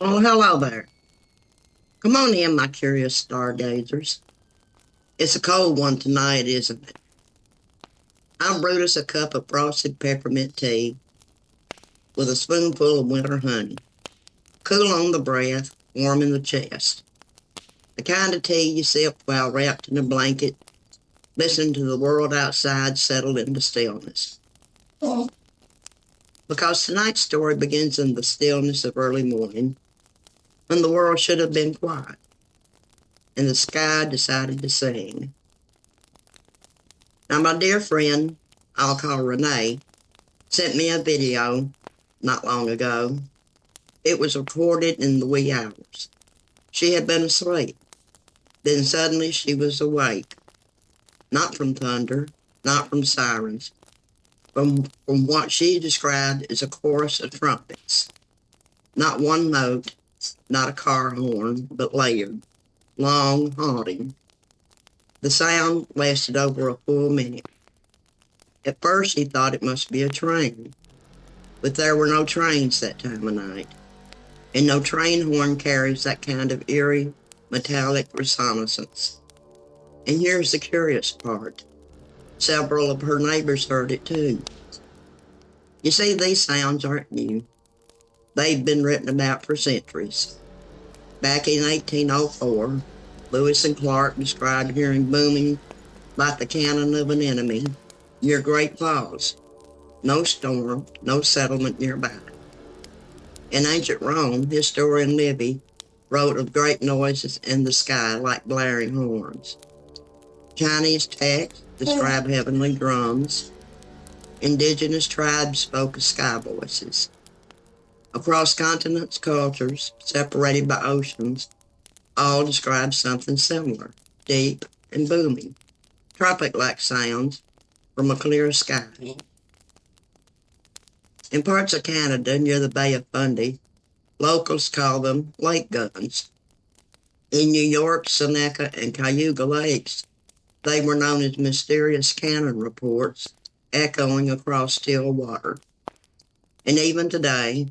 Oh, hello there. Come on in, my curious stargazers. It's a cold one tonight, isn't it? I'll brew us a cup of frosted peppermint tea with a spoonful of winter honey. Cool on the breath, warm in the chest. The kind of tea you sip while wrapped in a blanket, listening to the world outside settle into stillness. Because tonight's story begins in the stillness of early morning, when the world should have been quiet, and the sky decided to sing. Now, my dear friend, I'll call Renee, sent me a video not long ago. It was recorded in the wee hours. She had been asleep. Then suddenly she was awake. Not from thunder, not from sirens, from what she described as a chorus of trumpets. Not one note, not a car horn, but layered, long, haunting. The sound lasted over a full minute. At first she thought it must be a train, but there were no trains that time of night, and no train horn carries that kind of eerie, metallic reconnaissance. And here's the curious part. Several of her neighbors heard it too. You see, these sounds aren't new. They've been written about for centuries. Back in 1804, Lewis and Clark described hearing booming like the cannon of an enemy near Great Falls. No storm, no settlement nearby. In ancient Rome, historian Livy wrote of great noises in the sky like blaring horns. Chinese texts describe heavenly drums. Indigenous tribes spoke of sky voices. Across continents, cultures, separated by oceans, all describe something similar, deep and booming, trumpet-like sounds from a clear sky. In parts of Canada, near the Bay of Fundy, locals call them lake guns. In New York, Seneca, and Cayuga Lakes, they were known as mysterious cannon reports echoing across still water. And even today,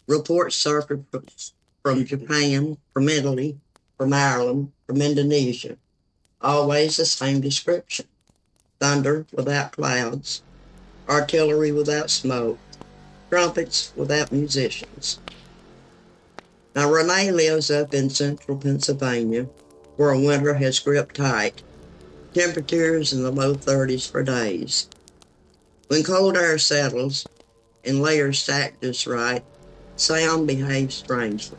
reports surface from Japan, from Italy, from Ireland, from Indonesia, always the same description. Thunder without clouds, artillery without smoke, trumpets without musicians. Now, Renee lives up in central Pennsylvania, where winter has gripped tight, temperatures in the low 30s for days. When cold air settles and layers stack just right, sound behaves strangely.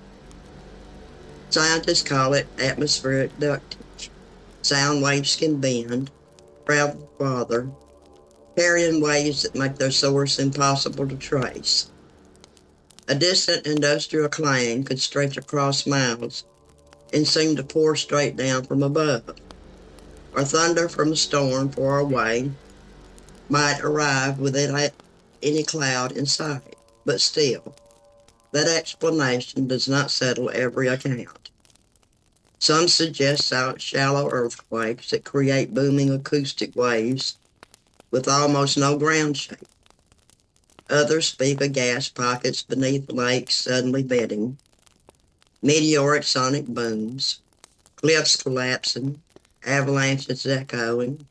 Scientists call it atmospheric ducting. Sound waves can bend, travel farther, carrying waves that make their source impossible to trace. A distant industrial clang could stretch across miles and seem to pour straight down from above, or thunder from a storm far away might arrive without any cloud in sight. But still, that explanation does not settle every account. Some suggest shallow earthquakes that create booming acoustic waves with almost no ground shape. Others speak of gas pockets beneath lakes suddenly bedding, meteoric sonic booms, cliffs collapsing, avalanches echoing,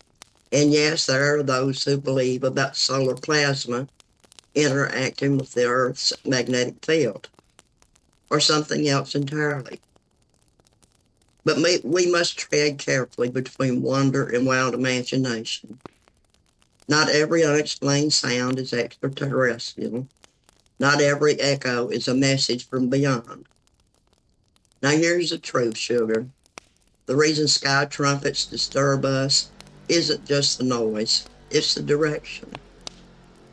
and yes, there are those who believe about solar plasma interacting with the Earth's magnetic field, or something else entirely. But we must tread carefully between wonder and wild imagination. Not every unexplained sound is extraterrestrial. Not every echo is a message from beyond. Now here's the truth, sugar. The reason Sky Trumpets disturb us isn't just the noise, it's the direction.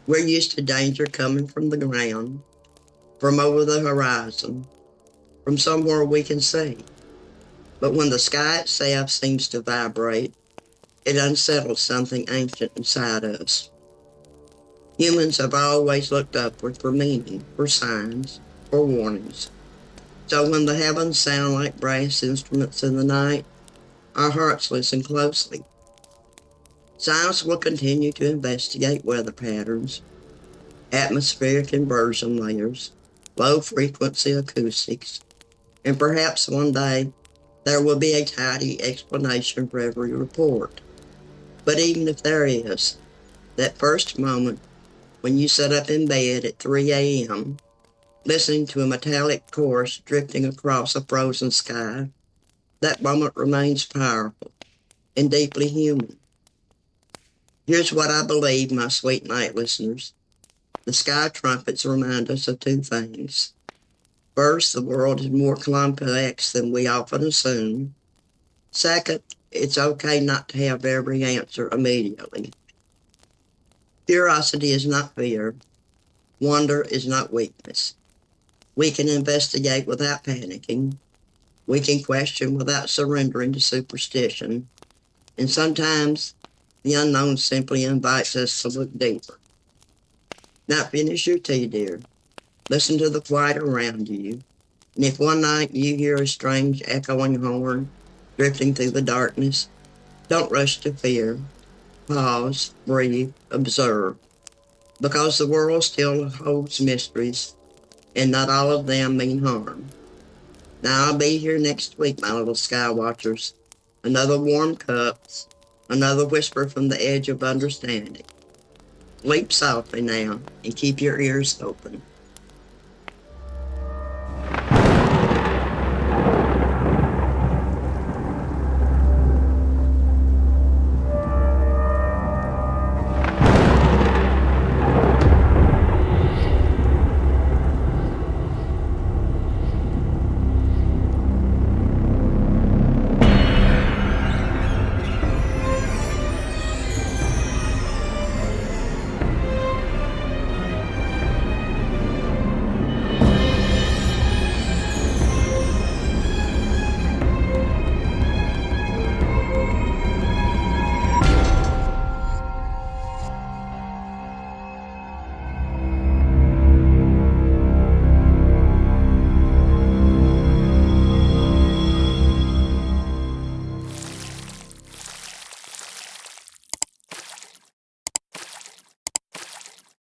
We're used to danger coming from the ground, from over the horizon, from somewhere we can see. But when the sky itself seems to vibrate, it unsettles something ancient inside us. Humans have always looked upward for meaning, for signs, for warnings. So when the heavens sound like brass instruments in the night, our hearts listen closely. Science will continue to investigate weather patterns, atmospheric inversion layers, low-frequency acoustics, And perhaps one day there will be a tidy explanation for every report. But even if there is, that first moment when you sit up in bed at 3 a.m., listening to a metallic chorus drifting across a frozen sky, that moment remains powerful and deeply human. Here's what I believe, my sweet night listeners. The Sky Trumpets remind us of two things. First, the world is more complex than we often assume. Second, it's okay not to have every answer immediately. Curiosity is not fear. Wonder is not weakness. We can investigate without panicking. We can question without surrendering to superstition. And sometimes the unknown simply invites us to look deeper. Now finish your tea, dear. Listen to the quiet around you. And if one night you hear a strange echoing horn drifting through the darkness, don't rush to fear. Pause, breathe, observe. Because the world still holds mysteries, and not all of them mean harm. Now I'll be here next week, my little sky watchers. Another warm cup, another whisper from the edge of understanding. Sleep softly now, and keep your ears open.